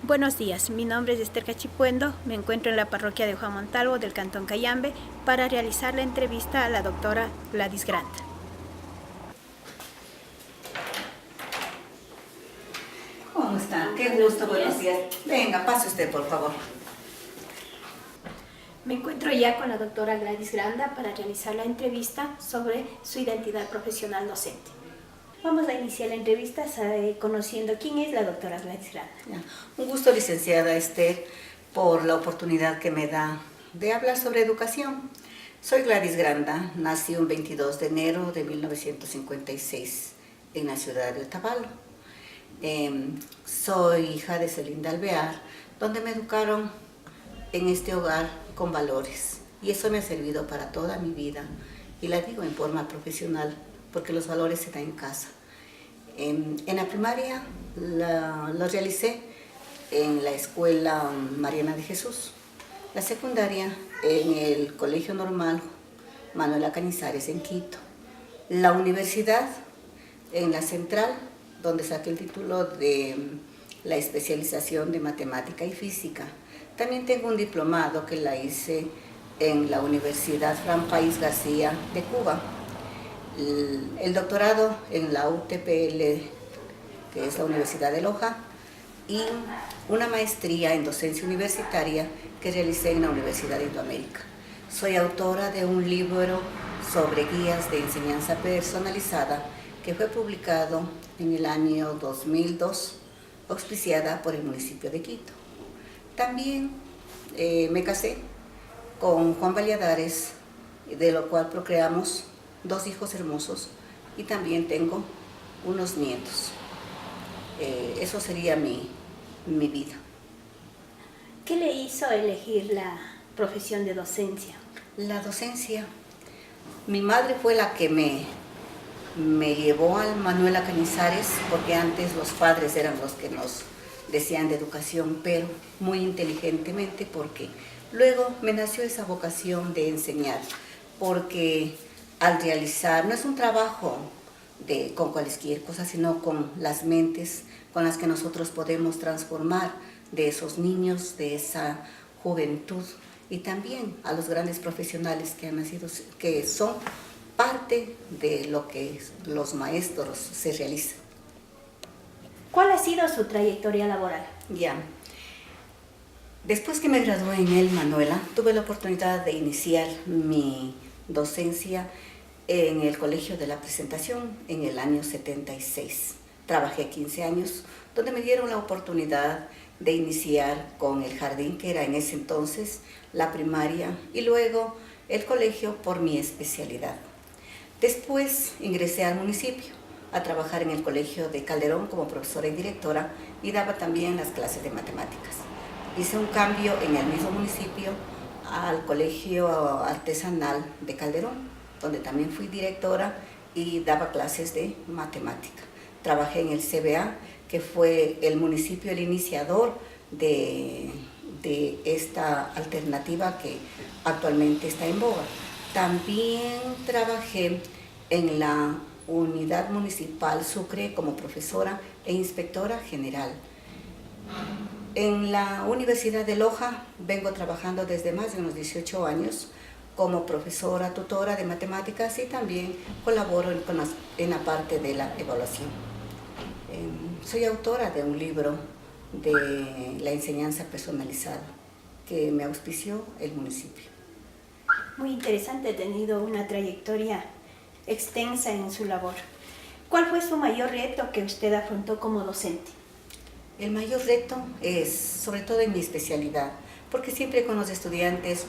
Buenos días, mi nombre es Esther Cachipuendo, me encuentro en la parroquia de Juan Montalvo del Cantón Cayambe para realizar la entrevista a la doctora Gladys Granda. ¿Cómo está? Qué gusto, buenos días. Venga, pase usted, por favor. Me encuentro ya con la doctora Gladys Granda para realizar la entrevista sobre su identidad profesional docente. Vamos a iniciar la entrevista conociendo quién es la doctora Gladys Granda. Un gusto, licenciada Esther, por la oportunidad que me da de hablar sobre educación. Soy Gladys Granda, nací un 22 de enero de 1956 en la ciudad de Otavalo. Soy hija de Celinda Alvear, donde me educaron en este hogar con valores. Y eso me ha servido para toda mi vida. Y la digo en forma profesional, porque los valores se dan en casa. En la primaria lo realicé en la escuela Mariana de Jesús. La secundaria en el Colegio Normal Manuela Cañizares en Quito. La universidad en la Central, donde saqué el título de la especialización de matemática y física. También tengo un diplomado que la hice en la Universidad Fran País García de Cuba. El doctorado en la UTPL, que es la Universidad de Loja, y una maestría en docencia universitaria que realicé en la Universidad de Indoamérica. Soy autora de un libro sobre guías de enseñanza personalizada que fue publicado en el año 2002, auspiciada por el municipio de Quito. También me casé con Juan Valladares, de lo cual procreamos 2 hijos hermosos y también tengo unos nietos. Eso sería mi vida. ¿Qué le hizo elegir la profesión de docencia? La docencia. Mi madre fue la que me llevó al Manuela Cañizares, porque antes los padres eran los que nos decían de educación, pero muy inteligentemente, porque luego me nació esa vocación de enseñar, porque al realizar, no es un trabajo con cualquier cosa, sino con las mentes con las que nosotros podemos transformar de esos niños, de esa juventud, y también a los grandes profesionales que han nacido, que son parte de lo que los maestros se realizan. ¿Cuál ha sido su trayectoria laboral? Después que me gradué en el Manuela, tuve la oportunidad de iniciar mi docencia en el Colegio de la Presentación en el año 76. Trabajé 15 años, donde me dieron la oportunidad de iniciar con el jardín, que era en ese entonces la primaria, y luego el colegio por mi especialidad. Después ingresé al municipio a trabajar en el Colegio de Calderón como profesora y directora, y daba también las clases de matemáticas. Hice un cambio en el mismo municipio al Colegio Artesanal de Calderón, donde también fui directora y daba clases de matemática. Trabajé en el CBA, que fue el municipio el iniciador de esta alternativa que actualmente está en boga. También trabajé en la Unidad Municipal Sucre como profesora e inspectora general. En la Universidad de Loja vengo trabajando desde más de unos 18 años como profesora, tutora de matemáticas, y también colaboro en la parte de la evaluación. Soy autora de un libro de la enseñanza personalizada que me auspició el municipio. Muy interesante, ha tenido una trayectoria extensa en su labor. ¿Cuál fue su mayor reto que usted afrontó como docente? El mayor reto es, sobre todo en mi especialidad, porque siempre con los estudiantes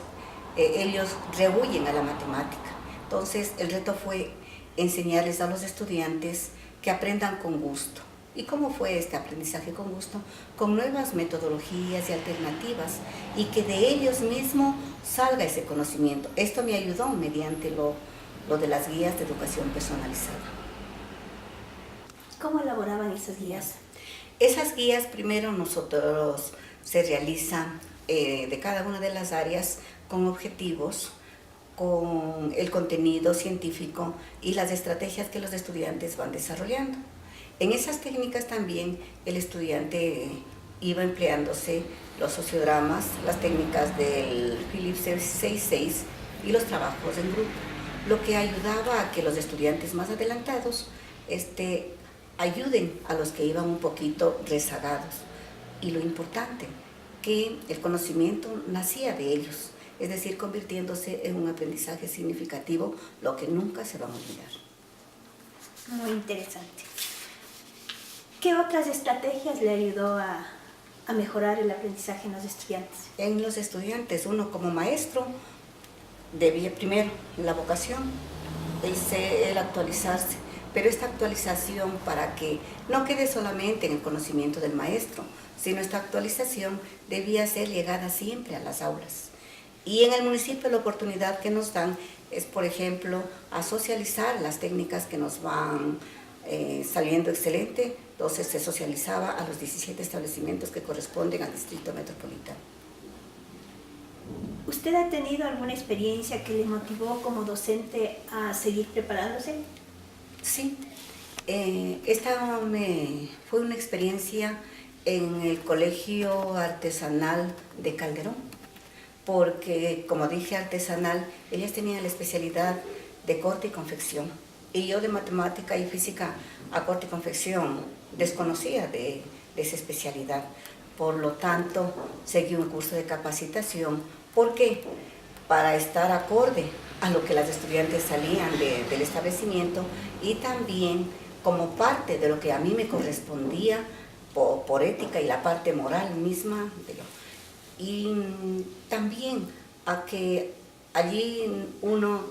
ellos rehuyen a la matemática. Entonces el reto fue enseñarles a los estudiantes que aprendan con gusto. ¿Y cómo fue este aprendizaje con gusto? Con nuevas metodologías y alternativas, y que de ellos mismos salga ese conocimiento. Esto me ayudó mediante lo de las guías de educación personalizada. ¿Cómo elaboraban esas guías? Esas guías primero nosotros se realizan de cada una de las áreas con objetivos, con el contenido científico y las estrategias que los estudiantes van desarrollando. En esas técnicas también el estudiante iba empleándose los sociodramas, las técnicas del Phillips 66 y los trabajos en grupo, lo que ayudaba a que los estudiantes más adelantados ayuden a los que iban un poquito rezagados. Y lo importante, que el conocimiento nacía de ellos, es decir, convirtiéndose en un aprendizaje significativo, lo que nunca se va a olvidar. Muy interesante. ¿Qué otras estrategias le ayudó a mejorar el aprendizaje en los estudiantes? En los estudiantes, uno como maestro debía primero la vocación, el actualizarse, pero esta actualización para que no quede solamente en el conocimiento del maestro, sino esta actualización debía ser llegada siempre a las aulas. Y en el municipio la oportunidad que nos dan es, por ejemplo, a socializar las técnicas que nos van saliendo excelente. Entonces se socializaba a los 17 establecimientos que corresponden al distrito metropolitano. ¿Usted ha tenido alguna experiencia que le motivó como docente a seguir preparándose? Sí, esta fue una experiencia en el Colegio Artesanal de Calderón, porque, como dije, artesanal, ellas tenían la especialidad de corte y confección, y yo de matemática y física a corte y confección desconocía de esa especialidad. Por lo tanto, seguí un curso de capacitación. ¿Por qué? Para estar acorde a lo que las estudiantes salían del establecimiento, y también como parte de lo que a mí me correspondía por ética y la parte moral misma. Y también a que allí uno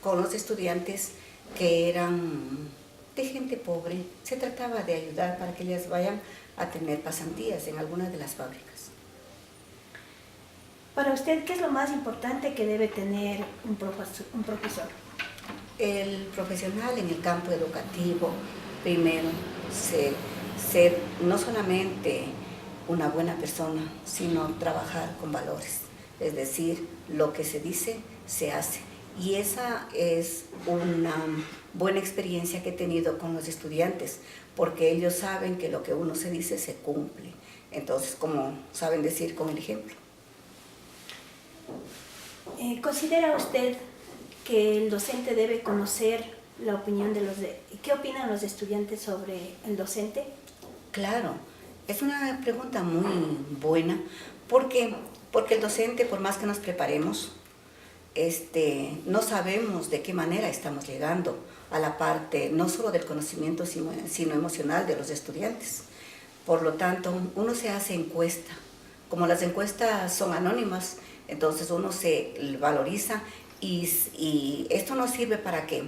con los estudiantes que eran de gente pobre, se trataba de ayudar para que ellas vayan a tener pasantías en algunas de las fábricas. Para usted, ¿qué es lo más importante que debe tener un profesor? El profesional en el campo educativo, primero, ser no solamente una buena persona, sino trabajar con valores. Es decir, lo que se dice, se hace. Y esa es una buena experiencia que he tenido con los estudiantes, porque ellos saben que lo que uno se dice se cumple. Entonces, como saben decir con el ejemplo. ¿Considera usted que el docente debe conocer la opinión qué opinan los estudiantes sobre el docente? Claro, es una pregunta muy buena, porque el docente, por más que nos preparemos, no sabemos de qué manera estamos llegando a la parte no solo del conocimiento, sino emocional de los estudiantes. Por lo tanto, uno se hace encuesta. Como las encuestas son anónimas, entonces uno se valoriza, y esto nos sirve ¿para qué?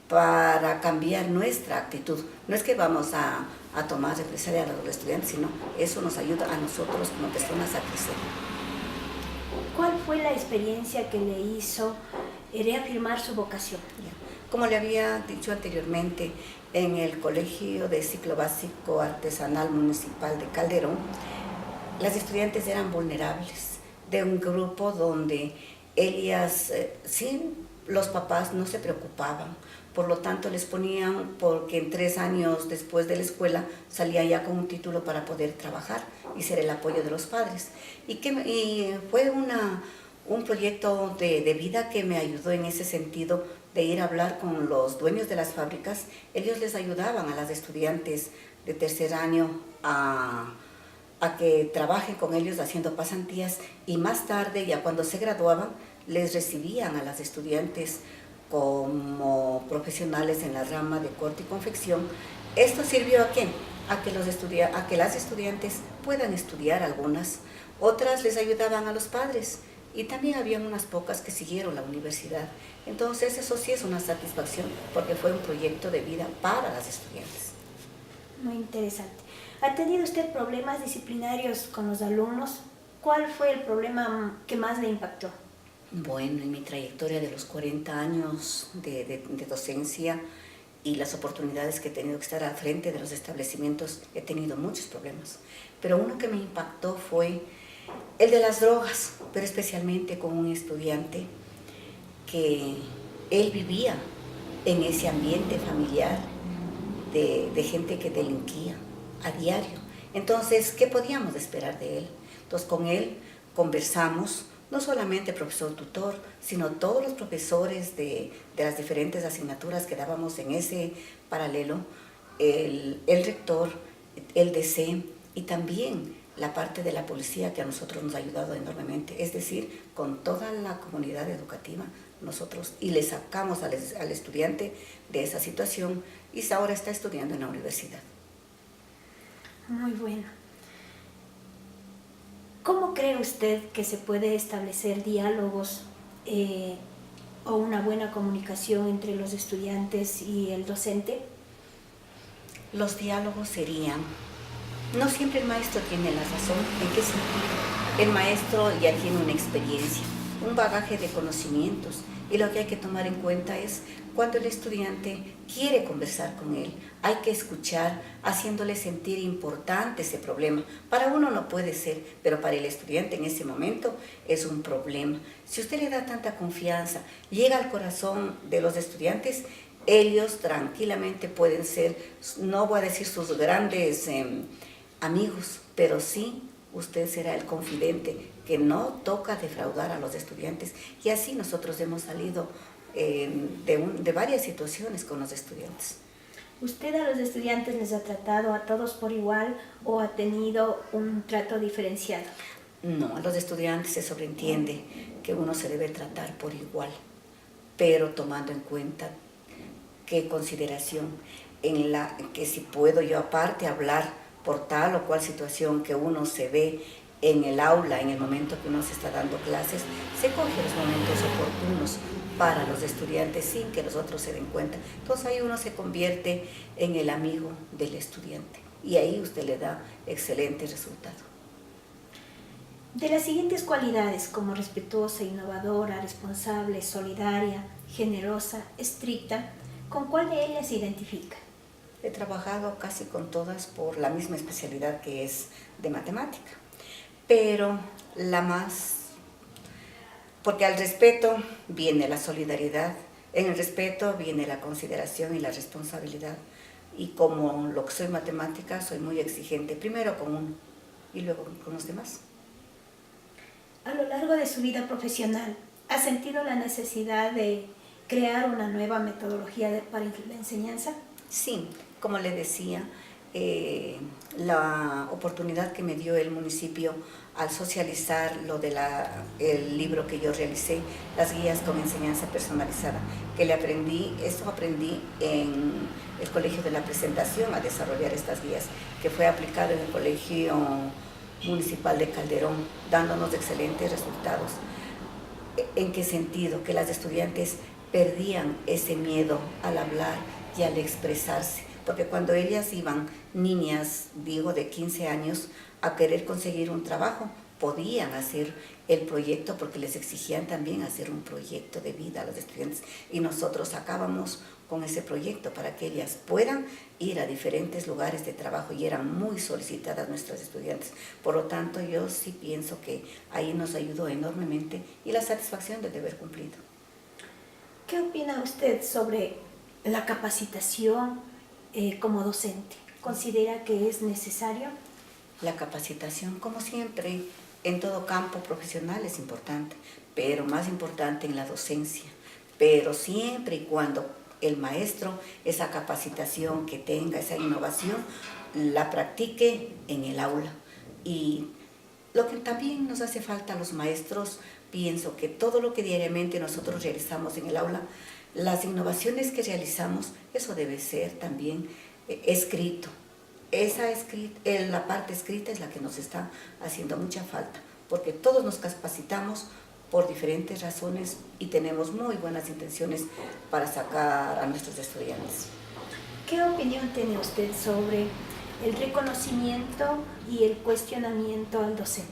Para cambiar nuestra actitud. No es que vamos a tomar represalia a los estudiantes, sino eso nos ayuda a nosotros como personas a crecer. ¿Cuál fue la experiencia que le hizo reafirmar su vocación? Como le había dicho anteriormente, en el Colegio de Ciclo Básico Artesanal Municipal de Calderón, las estudiantes eran vulnerables, de un grupo donde ellas, sí, los papás no se preocupaban, por lo tanto les ponían, porque en 3 años después de la escuela salía ya con un título para poder trabajar y ser el apoyo de los padres. Y fue un proyecto de vida que me ayudó en ese sentido, de ir a hablar con los dueños de las fábricas. Ellos les ayudaban a las estudiantes de 3er año a que trabajen con ellos haciendo pasantías, y más tarde, ya cuando se graduaban, les recibían a las estudiantes como profesionales en la rama de corte y confección. ¿Esto sirvió a qué? A que las estudiantes puedan estudiar algunas, otras les ayudaban a los padres, y también habían unas pocas que siguieron la universidad. Entonces eso sí es una satisfacción, porque fue un proyecto de vida para las estudiantes. Muy interesante. ¿Ha tenido usted problemas disciplinarios con los alumnos? ¿Cuál fue el problema que más le impactó? Bueno, en mi trayectoria de los 40 años de docencia y las oportunidades que he tenido que estar al frente de los establecimientos, he tenido muchos problemas. Pero uno que me impactó fue el de las drogas, pero especialmente con un estudiante que él vivía en ese ambiente familiar de gente que delinquía a diario. Entonces, ¿qué podíamos esperar de él? Entonces, con él conversamos, no solamente el profesor tutor, sino todos los profesores de las diferentes asignaturas que dábamos en ese paralelo, el rector, el DC y también la parte de la policía que a nosotros nos ha ayudado enormemente, es decir, con toda la comunidad educativa nosotros, y le sacamos al estudiante de esa situación y ahora está estudiando en la universidad. Muy bueno. ¿Cómo cree usted que se puede establecer diálogos o una buena comunicación entre los estudiantes y el docente? Los diálogos serían, no siempre el maestro tiene la razón. ¿En qué sentido? El maestro ya tiene una experiencia, un bagaje de conocimientos, y lo que hay que tomar en cuenta es cuando el estudiante quiere conversar con él, hay que escuchar, haciéndole sentir importante ese problema. Para uno no puede ser, pero para el estudiante en ese momento es un problema. Si usted le da tanta confianza, llega al corazón de los estudiantes, ellos tranquilamente pueden ser, no voy a decir sus grandes amigos, pero sí usted será el confidente que no toca defraudar a los estudiantes. Y así nosotros hemos salido de varias situaciones con los estudiantes. ¿Usted a los estudiantes les ha tratado a todos por igual o ha tenido un trato diferenciado? No, a los estudiantes se sobreentiende que uno se debe tratar por igual, pero tomando en cuenta qué consideración, que si puedo yo aparte hablar por tal o cual situación que uno se ve en el aula, en el momento que uno se está dando clases, se coge los momentos oportunos para los estudiantes sin que los otros se den cuenta. Entonces ahí uno se convierte en el amigo del estudiante y ahí usted le da excelente resultado. De las siguientes cualidades como respetuosa, innovadora, responsable, solidaria, generosa, estricta, ¿con cuál de ellas se identifica? He trabajado casi con todas por la misma especialidad que es de matemática, pero la más, porque al respeto viene la solidaridad, en el respeto viene la consideración y la responsabilidad, y como lo que soy matemática, soy muy exigente, primero con uno y luego con los demás. A lo largo de su vida profesional, ¿ha sentido la necesidad de crear una nueva metodología para la enseñanza? Sí, como le decía, la oportunidad que me dio el municipio al socializar el libro que yo realicé, las guías con enseñanza personalizada, que aprendí en el Colegio de la Presentación a desarrollar estas guías, que fue aplicado en el Colegio Municipal de Calderón, dándonos excelentes resultados. ¿En qué sentido? Que las estudiantes perdían ese miedo al hablar y al expresarse, porque cuando ellas iban, niñas, digo, de 15 años, a querer conseguir un trabajo, podían hacer el proyecto porque les exigían también hacer un proyecto de vida a los estudiantes y nosotros sacábamos con ese proyecto para que ellas puedan ir a diferentes lugares de trabajo y eran muy solicitadas nuestras estudiantes. Por lo tanto, yo sí pienso que ahí nos ayudó enormemente y la satisfacción de haber cumplido. ¿Qué opina usted sobre la capacitación como docente? ¿Considera que es necesario? La capacitación, como siempre, en todo campo profesional es importante, pero más importante en la docencia. Pero siempre y cuando el maestro, esa capacitación que tenga, esa innovación, la practique en el aula. Y lo que también nos hace falta a los maestros, pienso que todo lo que diariamente nosotros realizamos en el aula, las innovaciones que realizamos, eso debe ser también escrito. La parte escrita es la que nos está haciendo mucha falta, porque todos nos capacitamos por diferentes razones y tenemos muy buenas intenciones para sacar a nuestros estudiantes. ¿Qué opinión tiene usted sobre el reconocimiento y el cuestionamiento al docente?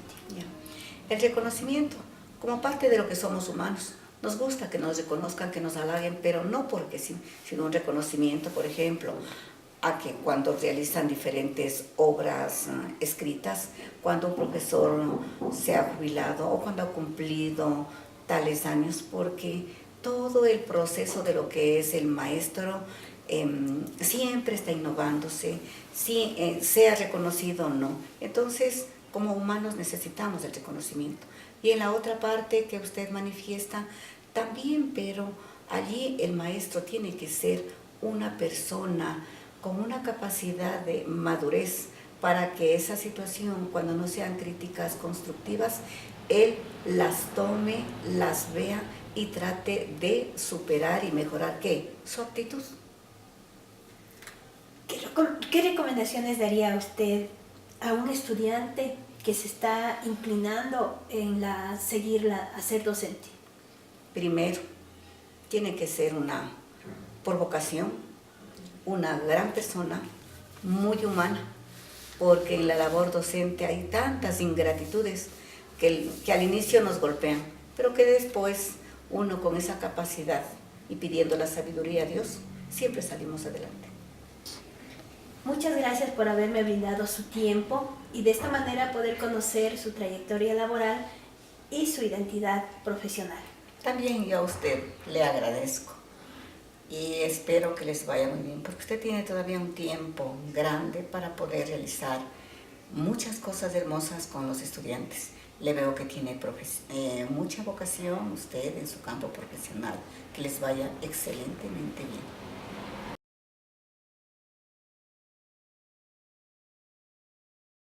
El reconocimiento, como parte de lo que somos humanos, nos gusta que nos reconozcan, que nos halaguen, pero no porque sí, sino un reconocimiento, por ejemplo, a que cuando realizan diferentes obras escritas, cuando un profesor se ha jubilado o cuando ha cumplido tales años, porque todo el proceso de lo que es el maestro siempre está innovándose, sea reconocido o no. Entonces, como humanos necesitamos el reconocimiento. Y en la otra parte que usted manifiesta, también, pero allí el maestro tiene que ser una persona con una capacidad de madurez para que esa situación, cuando no sean críticas constructivas, él las tome, las vea y trate de superar y mejorar, ¿qué? Su actitud. ¿Qué recomendaciones daría usted a un estudiante que se está inclinando en seguirla a ser docente? Primero, tiene que ser por vocación, una gran persona, muy humana, porque en la labor docente hay tantas ingratitudes que al inicio nos golpean, pero que después uno con esa capacidad y pidiendo la sabiduría a Dios, siempre salimos adelante. Muchas gracias por haberme brindado su tiempo y de esta manera poder conocer su trayectoria laboral y su identidad profesional. También yo a usted le agradezco y espero que les vaya muy bien, porque usted tiene todavía un tiempo grande para poder realizar muchas cosas hermosas con los estudiantes. Le veo que tiene mucha vocación usted en su campo profesional. Que les vaya excelentemente bien.